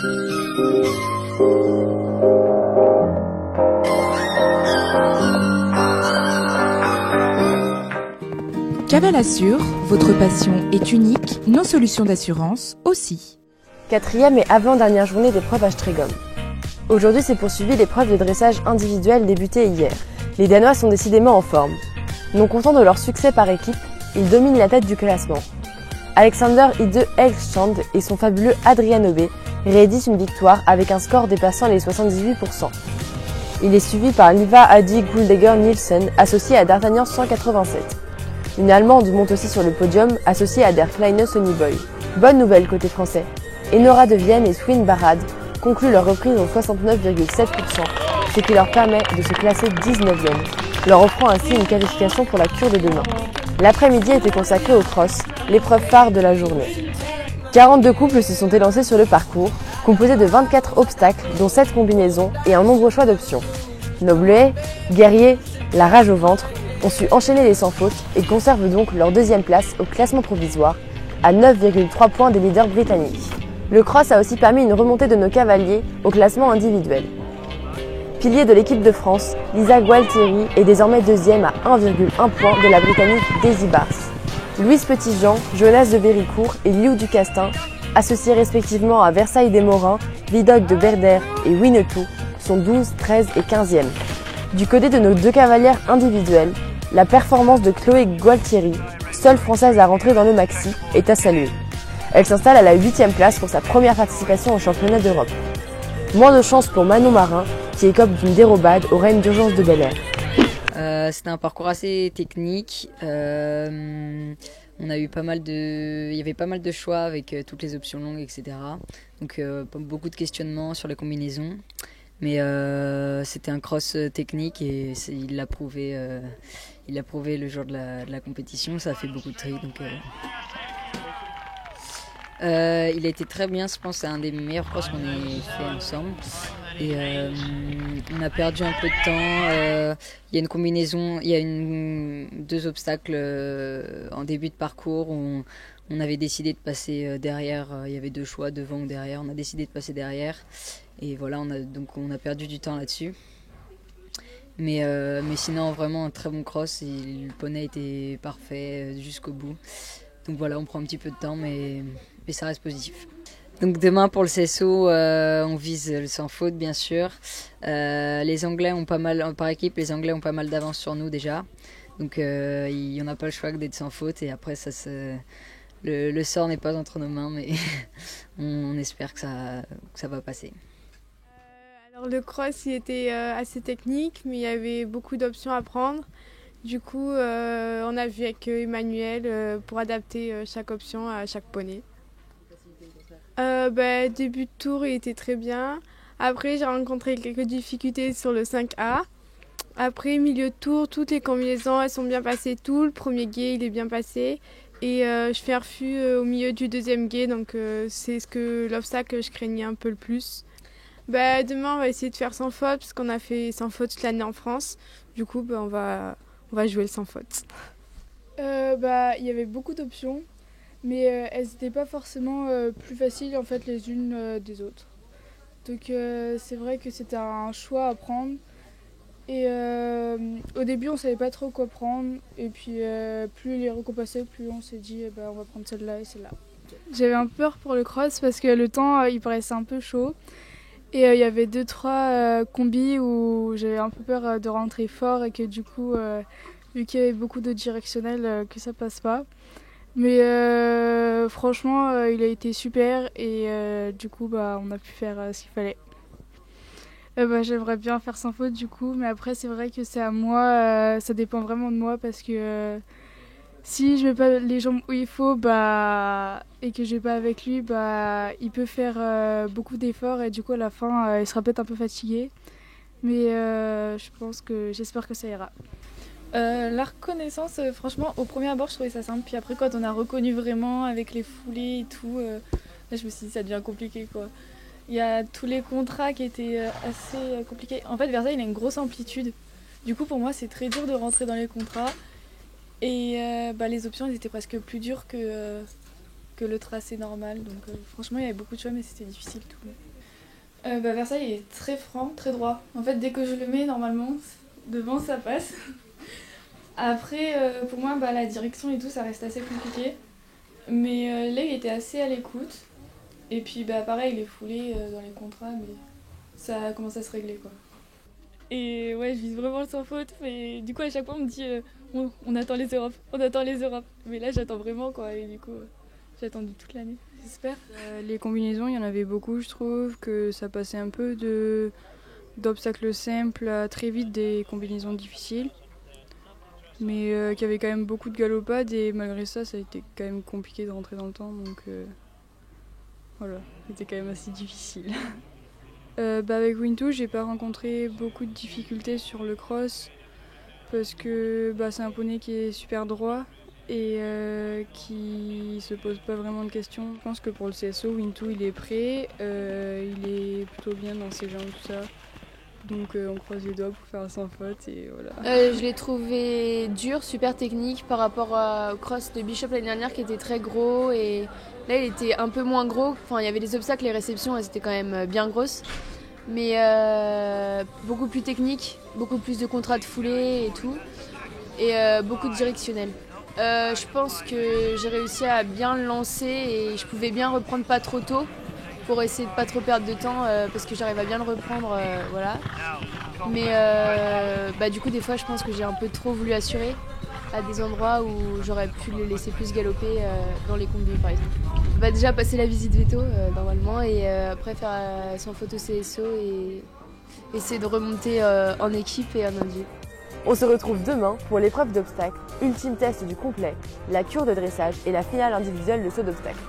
Caval Assure, votre passion est unique, nos solutions d'assurance aussi. Quatrième et avant-dernière journée d'épreuve à Strégom. Aujourd'hui s'est poursuivie l'épreuve de dressage individuel débutée hier. Les Danois sont décidément en forme. Non contents de leur succès par équipe, ils dominent la tête du classement. Alexander Ide Elgstrand et son fabuleux Adrian Obé rééditent une victoire avec un score dépassant les 78%. Il est suivi par Liva Adi Guldegger Nielsen, associé à D'Artagnan 187. Une Allemande monte aussi sur le podium, associée à Der Kleine Sonnyboy. Bonne nouvelle côté français. Enora de Vienne et Swin Barad concluent leur reprise en 69,7%, ce qui leur permet de se classer 19e, leur offrant ainsi une qualification pour la cure de demain. L'après-midi était consacré au cross, l'épreuve phare de la journée. 42 couples se sont élancés sur le parcours, composé de 24 obstacles, dont 7 combinaisons et un nombreux choix d'options. Nos bleuets, guerriers, la rage au ventre, ont su enchaîner les sans fautes et conservent donc leur deuxième place au classement provisoire, à 9,3 points des leaders britanniques. Le cross a aussi permis une remontée de nos cavaliers au classement individuel. Pilier de l'équipe de France, Lisa Gualtieri est désormais deuxième à 1,1 point de la Britannique Daisy Bars. Louise Petitjean, Jonas de Béricourt et Liu Ducastin, associés respectivement à Versailles des Morins, Vidocq de Berder et Winnetou, sont 12, 13 et 15e. Du côté de nos deux cavalières individuelles, la performance de Chloé Gualtieri, seule française à rentrer dans le maxi, est à saluer. Elle s'installe à la 8e place pour sa première participation au championnat d'Europe. Moins de chance pour Manon Marin, qui écope d'une dérobade aux Reines d'urgence de Bel Air. C'était un parcours assez technique. On a eu il y avait pas mal de choix avec toutes les options longues, etc. Donc beaucoup de questionnements sur les combinaisons. Mais c'était un cross technique et il l'a prouvé le jour de la compétition. Ça a fait beaucoup de tri. Donc, il a été très bien, je pense, c'est un des meilleurs cross qu'on ait fait ensemble. Et on a perdu un peu de temps. Il y a une combinaison, il y a deux obstacles en début de parcours où on avait décidé de passer derrière. Il y avait deux choix, devant ou derrière. On a décidé de passer derrière. Et voilà, on a perdu du temps là-dessus. Mais sinon, vraiment un très bon cross. Et le poney était parfait jusqu'au bout. Donc voilà, on prend un petit peu de temps, mais ça reste positif. Donc demain pour le CSO, on vise le sans faute bien sûr. Les Anglais ont pas mal, par équipe, les Anglais ont pas mal d'avance sur nous déjà. Donc il n'y en a pas le choix que d'être sans faute. Et après, le sort n'est pas entre nos mains, mais on espère que ça va passer. Alors le cross, il était assez technique, mais il y avait beaucoup d'options à prendre. Du coup, on a vu avec Emmanuel pour adapter chaque option à chaque poney. Début de tour, il était très bien. Après, j'ai rencontré quelques difficultés sur le 5A. Après, milieu de tour, toutes les combinaisons, elles sont bien passées. Tout le premier guet, il est bien passé. Et je fais un refus au milieu du deuxième guet, donc c'est l'obstacle que je craignais un peu le plus. Demain, on va essayer de faire sans faute, parce qu'on a fait sans faute toute l'année en France. Du coup, on va jouer le sans faute. Il y avait beaucoup d'options, mais elles n'étaient pas forcément plus faciles en fait les unes des autres. Donc c'est vrai que c'était un choix à prendre. Et au début, on savait pas trop quoi prendre. Et puis plus les recours passaient, plus on s'est dit on va prendre celle-là et celle-là. J'avais un peu peur pour le cross parce que le temps il paraissait un peu chaud. Et il y avait 2-3 combis où j'avais un peu peur de rentrer fort et que du coup, vu qu'il y avait beaucoup de directionnels, que ça passe pas. Mais franchement, il a été super et du coup, on a pu faire ce qu'il fallait. J'aimerais bien faire sans faute du coup, mais après c'est vrai que c'est à moi, ça dépend vraiment de moi parce que si je mets pas les jambes où il faut et que je vais pas avec lui, il peut faire beaucoup d'efforts et du coup à la fin il sera peut-être un peu fatigué. Mais j'espère que ça ira. La reconnaissance, franchement, au premier abord, je trouvais ça simple. Puis après, quand on a reconnu vraiment avec les foulées et tout, là, je me suis dit, ça devient compliqué, quoi. Il y a tous les contrats qui étaient assez compliqués. En fait, Versailles, il a une grosse amplitude. Du coup, pour moi, c'est très dur de rentrer dans les contrats. Et les options, elles étaient presque plus dures que le tracé normal. Donc, franchement, il y avait beaucoup de choix, mais c'était difficile tout. Versailles est très franc, très droit. En fait, dès que je le mets, normalement, devant, ça passe. Après, pour moi, la direction et tout, ça reste assez compliqué. Mais là, il était assez à l'écoute. Et puis, pareil, les foulées dans les contrats, mais ça commence à se régler, quoi. Et ouais, je vise vraiment le sans faute. Mais du coup, à chaque fois, on me dit on attend les Europes, on attend les Europes. Mais là, j'attends vraiment, quoi. Et du coup, j'ai attendu toute l'année, j'espère. Les combinaisons, il y en avait beaucoup, je trouve, que ça passait un peu d'obstacles simples à très vite des combinaisons difficiles. Mais qu'il y avait quand même beaucoup de galopades et malgré ça, ça a été quand même compliqué de rentrer dans le temps. Donc voilà, c'était quand même assez difficile. Avec Wintou, j'ai pas rencontré beaucoup de difficultés sur le cross parce que c'est un poney qui est super droit et qui se pose pas vraiment de questions. Je pense que pour le CSO, Wintou il est prêt, il est plutôt bien dans ses jambes, tout ça. Donc on croise les doigts pour faire sans faute et voilà. Je l'ai trouvé dur, super technique par rapport au cross de Bishop l'année dernière qui était très gros et là il était un peu moins gros. Enfin il y avait des obstacles, les réceptions elles étaient quand même bien grosses. Mais beaucoup plus technique, beaucoup plus de contrats de foulée et tout. Et beaucoup de directionnel. Je pense que j'ai réussi à bien le lancer et je pouvais bien reprendre pas trop tôt pour essayer de pas trop perdre de temps parce que j'arrive à bien le reprendre, voilà. Mais du coup des fois je pense que j'ai un peu trop voulu assurer à des endroits où j'aurais pu le laisser plus galoper dans les combis par exemple. On va déjà passer la visite veto normalement et après faire sans faute au CSO et essayer de remonter en équipe et en individu. On se retrouve demain pour l'épreuve d'obstacles, ultime test du complet, la cure de dressage et la finale individuelle de saut d'obstacles.